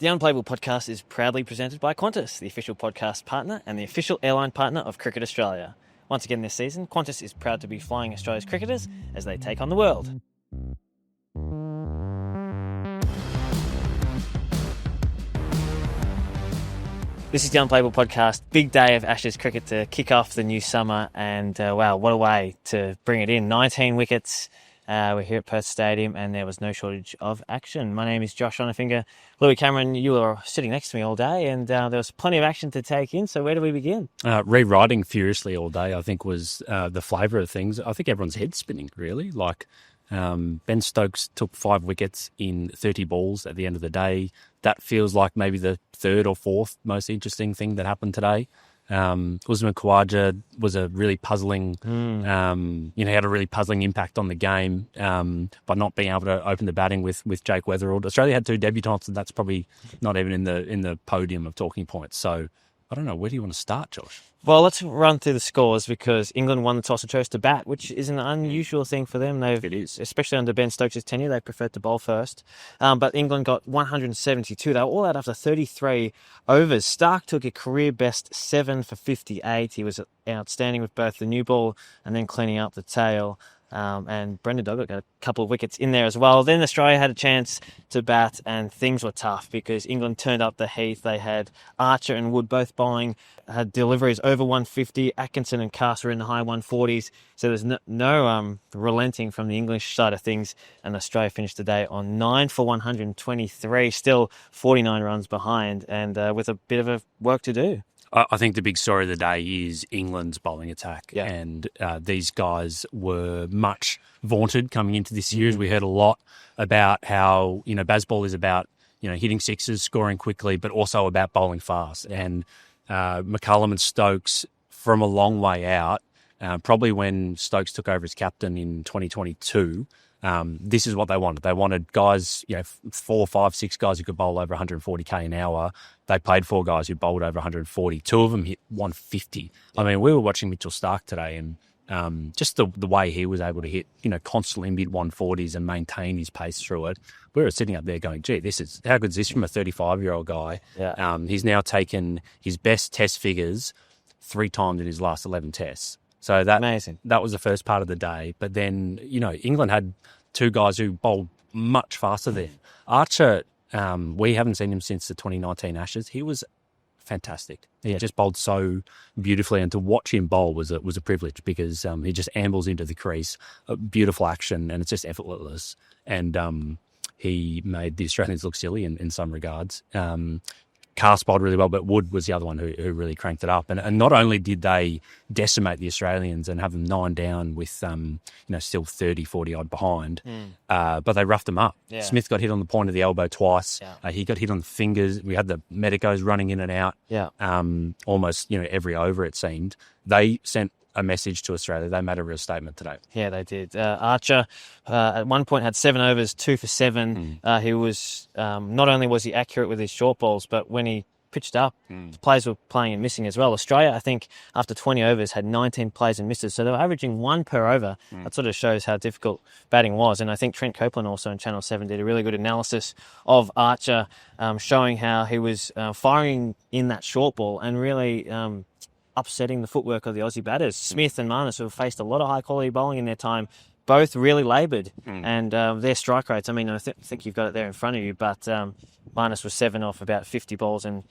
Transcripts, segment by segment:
The Unplayable Podcast is proudly presented by Qantas, the official podcast partner and the official airline partner of Cricket Australia. Once again this season, Qantas is proud to be flying Australia's cricketers as they take on the world. This is the Unplayable Podcast. Big day of Ashes cricket to kick off the new summer, and wow, what a way to bring it in. 19 wickets. We're here at Perth Stadium, and there was no shortage of action. My name is Josh Schonafinger. Louis Cameron, you were sitting next to me all day, and there was plenty of action to take in. So where do we begin? Rewriting furiously all day, I think, was the flavour of things. I think everyone's head spinning, really. Ben Stokes took 5 wickets in 30 balls at the end of the day. That feels like maybe the third or fourth most interesting thing that happened today. Usman Khawaja was a really puzzling, had a really puzzling impact on the game by not being able to open the batting with Jake Weatherald. Australia had 2 debutants, and that's probably not even in the podium of talking points. So I don't know, where do you want to start, Josh? Well, let's run through the scores because England won the toss and chose to bat, which is an unusual thing for them. It is. Especially under Ben Stokes' tenure, they preferred to bowl first. But England got 172. They were all out after 33 overs. Stark took a career best 7 for 58. He was outstanding with both the new ball and then cleaning up the tail. And Brendan Doggett got a couple of wickets in there as well. Then Australia had a chance to bat, and things were tough because England turned up the heath. They had Archer and Wood both bowling, had deliveries over 150. Atkinson and Cass were in the high 140s. So there's no relenting from the English side of things. And Australia finished the day on 9 for 123, still 49 runs behind, and with a bit of a work to do. I think the big story of the day is England's bowling attack. Yeah. And these guys were much vaunted coming into this series. We heard a lot about how, baseball is about, hitting sixes, scoring quickly, but also about bowling fast. And McCullum and Stokes, from a long way out, probably when Stokes took over as captain in 2022, this is what they wanted. They wanted guys, 4, 5, 6 guys who could bowl over 140k an hour. They played 4 guys who bowled over 140. 2 of them hit 150. I mean, we were watching Mitchell Starc today, and just the way he was able to hit, constantly mid 140s and maintain his pace through it. We were sitting up there going, gee, how good is this from a 35-year-old guy? Yeah. He's now taken his best test figures 3 times in his last 11 tests. So Amazing. That was the first part of the day. But then, England had 2 guys who bowled much faster there. Archer, we haven't seen him since the 2019 Ashes. He was fantastic. He just bowled so beautifully, and to watch him bowl was a privilege because he just ambles into the crease, beautiful action, and it's just effortless. And he made the Australians look silly in some regards. Cass bowled really well, but Wood was the other one who really cranked it up. And not only did they decimate the Australians and have them 9 down with, still 30, 40 odd behind, but they roughed them up. Yeah. Smith got hit on the point of the elbow twice. Yeah. He got hit on the fingers. We had the medicos running in and out. Yeah. Almost, every over it seemed. They sent a message to Australia. They made a real statement today. Yeah, they did. Archer at one point had 7 overs, 2 for 7. He was not only was he accurate with his short balls, but when he pitched up, the players were playing and missing as well. Australia, I think, after 20 overs, had 19 plays and misses, so they were averaging 1 per over. That sort of shows how difficult batting was. And I think Trent Copeland also on Channel 7 did a really good analysis of Archer, showing how he was firing in that short ball and really upsetting the footwork of the Aussie batters. Smith and Marnus, who have faced a lot of high-quality bowling in their time, both really laboured. And their strike rates, I think you've got it there in front of you, but Marnus was 7 off about 50 balls, and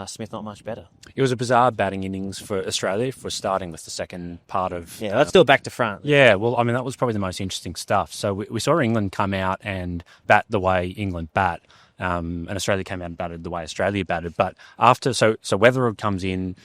Smith not much better. It was a bizarre batting innings for Australia, for starting with the second part of... Yeah, let's do it back to front. Yeah, well, that was probably the most interesting stuff. So we saw England come out and bat the way England bat. And Australia came out and batted the way Australia batted. But after, so Weatherald comes in,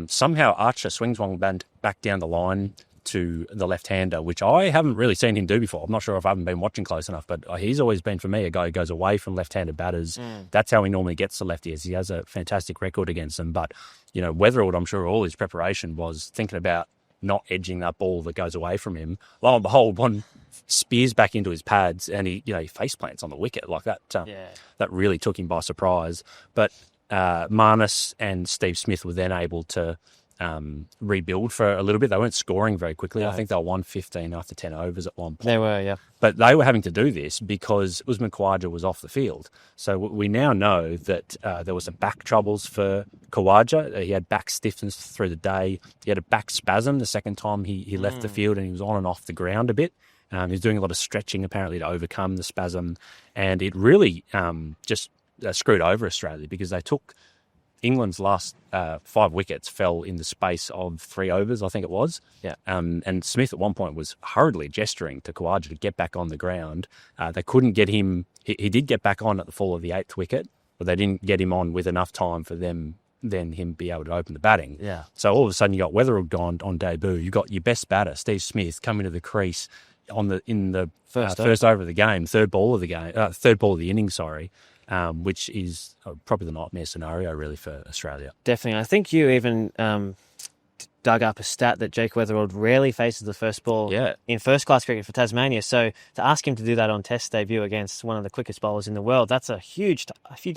somehow Archer swings one back down the line to the left-hander, which I haven't really seen him do before. I'm not sure if I haven't been watching close enough, but he's always been, for me, a guy who goes away from left-handed batters. That's how he normally gets the lefties. He has a fantastic record against them. But, Weatherald, I'm sure all his preparation was thinking about not edging that ball that goes away from him. Lo and behold, one spears back into his pads and he face plants on the wicket like that. That really took him by surprise. But Marnus and Steve Smith were then able to rebuild for a little bit. They weren't scoring very quickly. No. I think they were 115 after 10 overs at one point. They were, yeah. But they were having to do this because Usman Khawaja was off the field. So we now know that there was some back troubles for Khawaja. He had back stiffness through the day. He had a back spasm the second time he left the field, and he was on and off the ground a bit. He was doing a lot of stretching apparently to overcome the spasm, and it really just screwed over Australia because they took England's last 5 wickets fell in the space of 3 overs, I think it was. Yeah. And Smith at one point was hurriedly gesturing to Khawaja to get back on the ground. They couldn't get him. He did get back on at the fall of the 8th wicket, but they didn't get him on with enough time for them then him be able to open the batting. Yeah. So all of a sudden you got Weatherald gone on debut. You got your best batter, Steve Smith, coming to the crease in the first over of the game, third ball of the inning, which is probably the nightmare scenario really for Australia. Definitely. I think you even dug up a stat that Jake Weatherald rarely faces the first ball in first-class cricket for Tasmania. So to ask him to do that on Test debut against one of the quickest bowlers in the world, that's a huge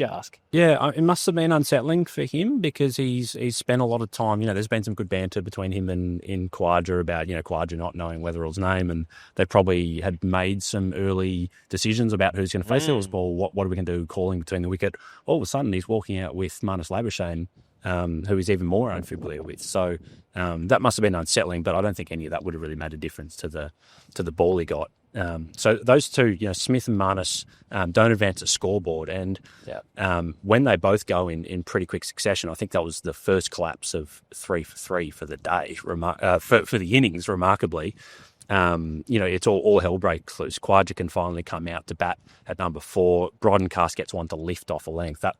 ask. Yeah, it must have been unsettling for him because he's spent a lot of time. There's been some good banter between him and Khawaja about Khawaja not knowing Weatherald's name, and they probably had made some early decisions about who's going to face Weatherald's ball. What are we going to do calling between the wicket? All of a sudden, he's walking out with Marnus Labuschagne, who he's even more unfamiliar with. So that must have been unsettling, but I don't think any of that would have really made a difference to the ball he got. So those two, Smith and Marnus, don't advance a scoreboard, and when they both go in pretty quick succession, I think that was the first collapse of 3 for 3 for the day, for the innings, remarkably. It's all hell breaks loose. Khawaja can finally come out to bat at number 4. Brodencast gets one to lift off a length. That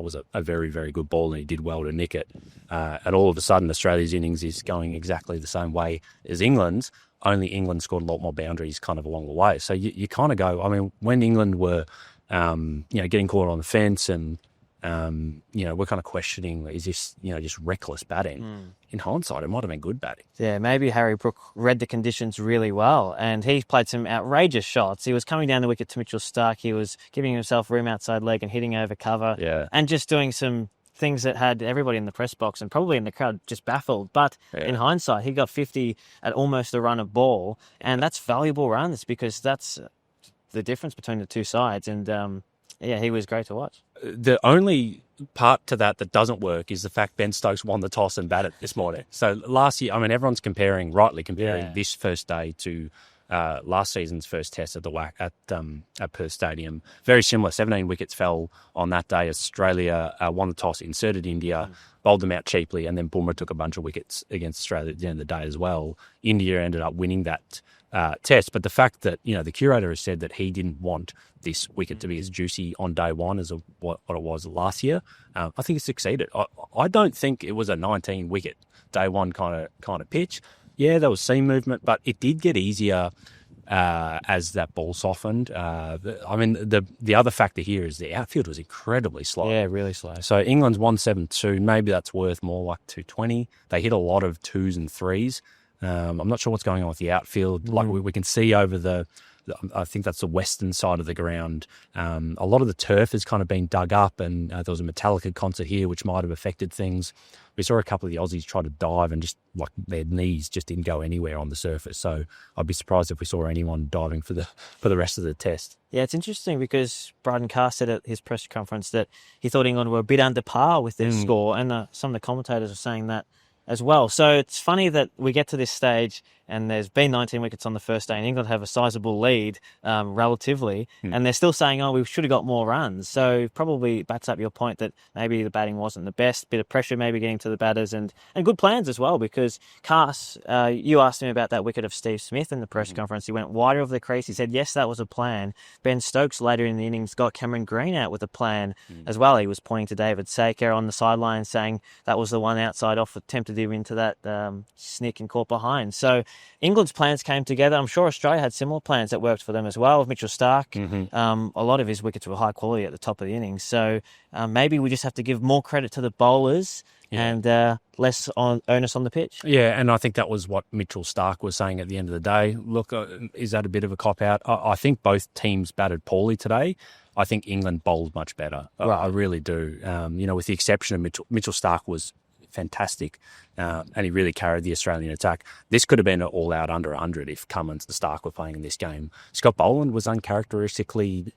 was a very, very good ball, and he did well to nick it. And all of a sudden, Australia's innings is going exactly the same way as England's, only England scored a lot more boundaries kind of along the way. So you kind of go, I mean, when England were, getting caught on the fence and, we're kind of questioning, is this, just reckless batting? In hindsight, it might have been good batting. Yeah, maybe Harry Brook read the conditions really well, and he played some outrageous shots. He was coming down the wicket to Mitchell Starc. He was giving himself room outside leg and hitting over cover, and just doing some things that had everybody in the press box and probably in the crowd just baffled. But in hindsight, he got 50 at almost a run of ball, and that's valuable runs because that's the difference between the two sides. And he was great to watch. The only part to that doesn't work is the fact Ben Stokes won the toss and batted this morning. So last year, I mean, everyone's rightly comparing this first day to last season's first test at the WAC at Perth Stadium. Very similar. 17 wickets fell on that day. Australia won the toss, inserted India, bowled them out cheaply, and then Bumrah took a bunch of wickets against Australia at the end of the day as well. India ended up winning that test. But the fact that, the curator has said that he didn't want this wicket to be as juicy on day one as what it was last year, I think it's succeeded. I don't think it was a 19-wicket day one kind of pitch. Yeah, there was seam movement, but it did get easier as that ball softened. I mean, the other factor here is the outfield was incredibly slow. Yeah, really slow. So England's 172, maybe that's worth more like 220. They hit a lot of 2s and 3s. I'm not sure what's going on with the outfield. Like we can see over I think that's the western side of the ground. A lot of the turf has kind of been dug up, and there was a Metallica concert here, which might have affected things. We saw a couple of the Aussies try to dive, and just like their knees just didn't go anywhere on the surface. So I'd be surprised if we saw anyone diving for the rest of the test. Yeah, it's interesting because Bryden Carr said at his press conference that he thought England were a bit under par with their score, and some of the commentators were saying that as well. So it's funny that we get to this stage and there's been 19 wickets on the first day and England have a sizable lead relatively, and they're still saying, we should have got more runs. So probably backs up your point that maybe the batting wasn't the best, bit of pressure maybe getting to the batters, and good plans as well, because Cass, you asked him about that wicket of Steve Smith in the press conference. He went wider of the crease. He said, yes, that was a plan. Ben Stokes later in the innings got Cameron Green out with a plan as well. He was pointing to David Saker on the sideline saying that was the one outside off that tempted him into that snick and caught behind. So England's plans came together. I'm sure Australia had similar plans that worked for them as well. With Mitchell Starc, a lot of his wickets were high quality at the top of the innings. So maybe we just have to give more credit to the bowlers and less onus on the pitch. Yeah, and I think that was what Mitchell Starc was saying at the end of the day. Look, is that a bit of a cop-out? I think both teams batted poorly today. I think England bowled much better. Right. I really do. With the exception of Mitchell Starc was fantastic, and he really carried the Australian attack. This could have been an all-out under 100 if Cummins and Stark were playing in this game. Scott Boland was uncharacteristically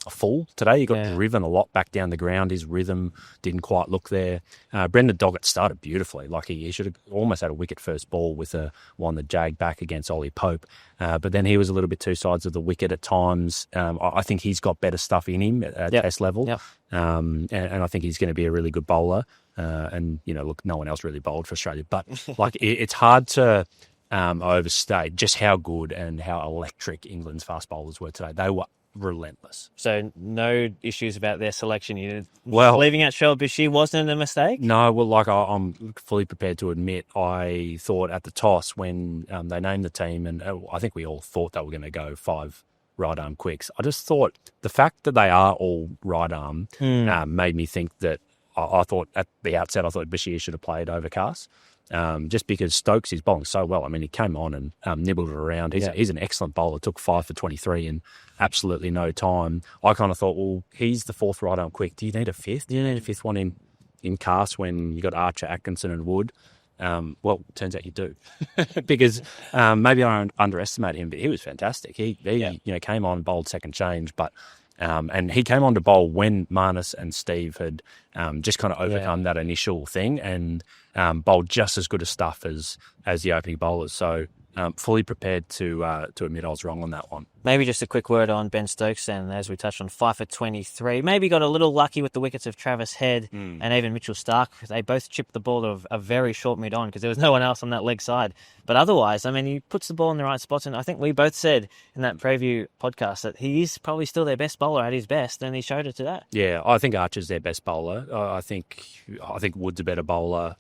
full today. He got driven a lot back down the ground. His rhythm didn't quite look there. Brendan Doggett started beautifully. Like he should have almost had a wicket first ball with one that jagged back against Ollie Pope. But then he was a little bit two sides of the wicket at times. I think he's got better stuff in him at test level. Yep. And I think he's going to be a really good bowler. And, look, no one else really bowled for Australia. But, it's hard to overstate just how good and how electric England's fast bowlers were today. They were relentless. So no issues about their selection. Leaving out Shoaib Bashir wasn't a mistake? No, well, I'm fully prepared to admit I thought at the toss when they named the team, and I think we all thought they were going to go 5 right-arm quicks. I just thought the fact that they are all right-arm made me think that I thought at the outset, Bashir should have played over Cast. Just because Stokes is bowling so well. I mean, he came on and nibbled it around. He's an excellent bowler. Took 5 for 23 in absolutely no time. I kind of thought, well, he's the 4th right-arm quick. Do you need a 5th? Do you need a 5th one in Cast when you got Archer, Atkinson and Wood? Well, turns out you do. Because maybe I underestimate him, but he was fantastic. He came on, bowled second change, but and he came on to bowl when Marnus and Steve had just kind of overcome that initial thing and bowled just as good a stuff as the opening bowlers. So fully prepared to admit I was wrong on that one. Maybe just a quick word on Ben Stokes then, as we touched on, 5 for 23. Maybe got a little lucky with the wickets of Travis Head and even Mitchell Stark. They both chipped the ball to a very short mid-on because there was no one else on that leg side. But otherwise, I mean, he puts the ball in the right spots, and I think we both said in that preview podcast that he is probably still their best bowler at his best, and he showed it today. Yeah, I think Archer's their best bowler. I think Wood's a better bowler.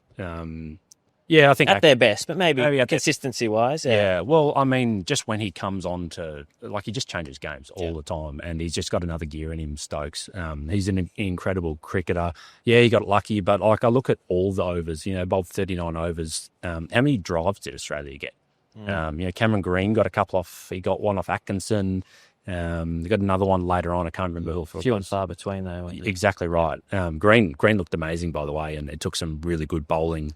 I think at their best, but maybe consistency-wise. Yeah, well, I mean, just when he comes on to, he just changes games all the time, and he's just got another gear in him, Stokes. He's an incredible cricketer. Yeah, he got lucky, but I look at all the overs, bowled 39 overs. How many drives did Australia get? Cameron Green got a couple off, he got one off Atkinson. They got another one later on. I can't remember who. Few and far between, though. Exactly right. Green looked amazing, by the way, and it took some really good bowling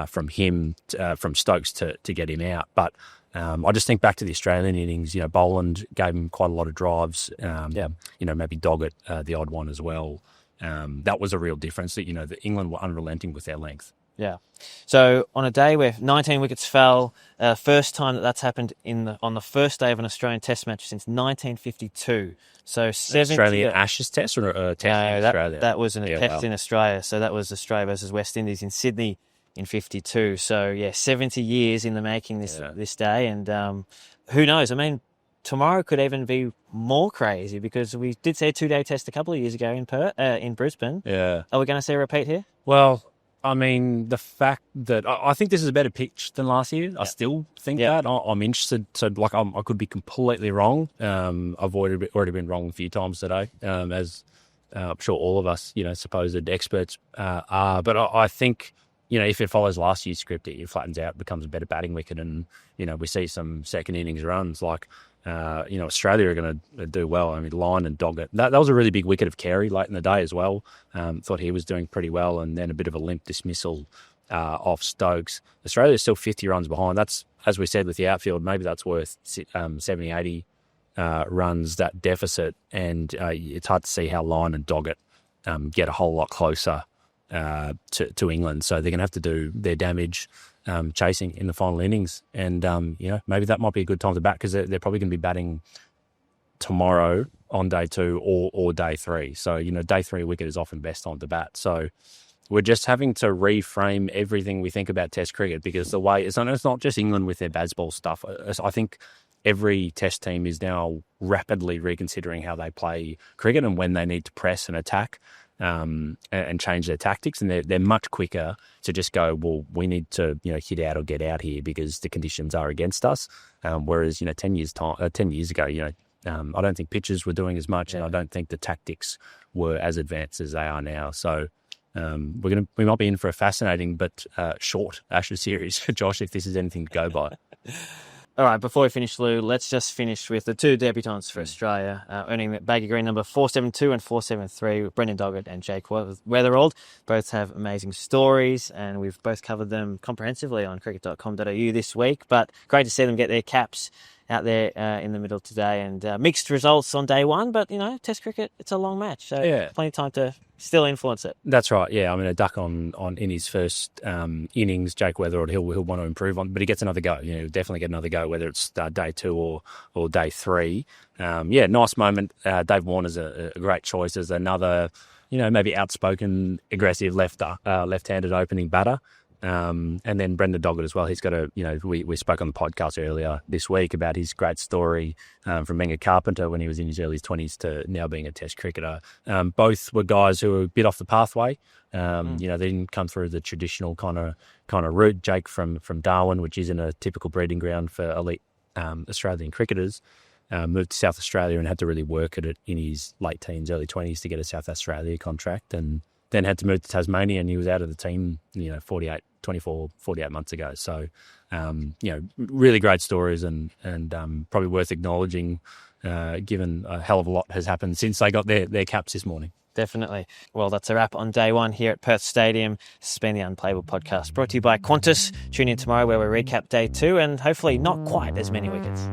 from him, from Stokes to get him out. But I just think back to the Australian innings. Boland gave him quite a lot of drives. Maybe Doggett, the odd one as well. That was a real difference. That the England were unrelenting with their length. Yeah. So on a day where 19 wickets fell, first time that's happened on the first day of an Australian Test match since 1952. So 70 Australian Ashes Test or a Test in Australia? That was a Test in Australia. So that was Australia versus West Indies in Sydney in 52. So 70 years in the making this day, and who knows? I mean, tomorrow could even be more crazy because we did see a 2-day test a couple of years ago in Brisbane. Yeah. Are we going to see a repeat here? Well, I mean, the fact that I think this is a better pitch than last year. I still think that. I'm interested. So, I could be completely wrong. I've already been wrong a few times today, as I'm sure all of us, supposed experts are. But I think, if it follows last year's script, it flattens out, becomes a better batting wicket, and we see some second innings runs like. Australia are going to do well. I mean, Lyon and Doggett. That was a really big wicket of Carey late in the day as well. Thought he was doing pretty well, and then a bit of a limp dismissal off Stokes. Australia's still 50 runs behind. That's, as we said with the outfield, maybe that's worth 70, 80 runs, that deficit, and it's hard to see how Lyon and Doggett get a whole lot closer to England. So they're going to have to do their damage chasing in the final innings, and maybe that might be a good time to bat because they're probably going to be batting tomorrow on day 2 or day 3. So day 3 wicket is often best time to bat. So we're just having to reframe everything we think about Test cricket because the way it's not just England with their baseball stuff. I think every Test team is now rapidly reconsidering how they play cricket and when they need to press and attack. And change their tactics, and they're much quicker to just go, well, we need to hit out or get out here because the conditions are against us. Whereas 10 years ago, I don't think pitchers were doing as much, and I don't think the tactics were as advanced as they are now. So we might be in for a fascinating but short Ashes series, Josh, if this is anything to go by. All right, before we finish, Lou, let's just finish with the two debutants for Australia, earning the baggy green number 472 and 473, Brendan Doggett and Jake Weatherald. Both have amazing stories, and we've both covered them comprehensively on cricket.com.au this week. But great to see them get their caps out there in the middle today, and mixed results on day one. But, Test cricket, it's a long match, so plenty of time to still influence it. That's right, yeah. I mean, a duck on in his first innings, Jake Weatherald, he'll want to improve on, but he gets another go. He'll definitely get another go, whether it's day 2 or day 3. Nice moment. Dave Warner's a great choice as another, maybe outspoken, aggressive left-handed opening batter. And then Brendan Doggett as well. He's got we spoke on the podcast earlier this week about his great story from being a carpenter when he was in his early 20s to now being a Test cricketer. Both were guys who were a bit off the pathway. They didn't come through the traditional kind of route. Jake from Darwin, which isn't a typical breeding ground for elite Australian cricketers, moved to South Australia and had to really work at it in his late teens, early 20s to get a South Australia contract, and then had to move to Tasmania, and he was out of the team, 48 months ago. So, really great stories and probably worth acknowledging, given a hell of a lot has happened since they got their caps this morning. Definitely. Well, that's a wrap on day one here at Perth Stadium. This has been the Unplayable Podcast, brought to you by Qantas. Tune in tomorrow where we recap day 2 and hopefully not quite as many wickets.